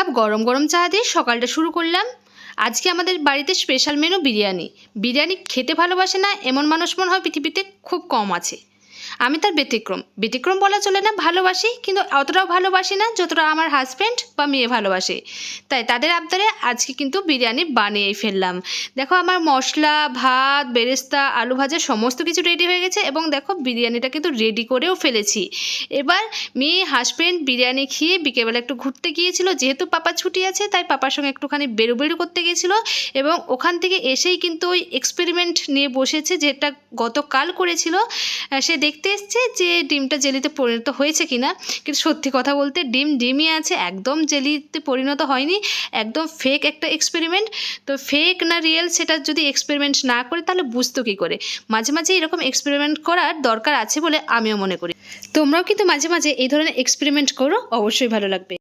Cup গরম গরম চা দিয়ে সকালটা শুরু করলাম। আজকে আমাদের বাড়িতে স্পেশাল মেনু বিরিয়ানি। বিরিয়ানি খেতে ভালোবাসে না এমন মানুষ মনে হয় পৃথিবীতে খুব কম আছে। আমি তার ব্যতিক্রম বলা চলে না, ভালোবাসি কিন্তু অতটাও ভালোবাসি না যতটা আমার হাজব্যান্ড বা মেয়ে ভালোবাসে। তাই তাদের আবদারে আজকে কিন্তু বিরিয়ানি বানিয়েই ফেললাম। দেখো আমার মশলা, ভাত, বেরেস্তা, আলু ভাজা সমস্ত কিছু রেডি হয়ে গেছে এবং দেখো বিরিয়ানিটা কিন্তু রেডি করেও ফেলেছি। এবার মেয়ে হাজব্যান্ড বিরিয়ানি খেয়ে বিকেলবেলা একটু ঘুরতে গিয়েছিল, যেহেতু পাপা ছুটি আছে তাই পাপার সঙ্গে একটুখানি বেরু করতে গিয়েছিল এবং ওখান থেকে এসেই কিন্তু ওই এক্সপেরিমেন্ট নিয়ে বসেছে যেটা গতকাল করেছিল। সে দেখতে এসছে যে ডিমটা জেলিতে পরিণত হয়েছে কিনা, কিন্তু সত্যি কথা বলতে ডিমই আছে, একদম জেলিতে পরিণত হয়নি, একদম ফেক একটা এক্সপেরিমেন্ট। তো ফেক না রিয়েল সেটা যদি এক্সপেরিমেন্ট না করে তাহলে বুঝতো কী করে। মাঝে মাঝে এরকম এক্সপেরিমেন্ট করার দরকার আছে বলে আমিও মনে করি। তোমরাও কিন্তু মাঝে মাঝে এই ধরনের এক্সপেরিমেন্ট করো, অবশ্যই ভালো লাগবে।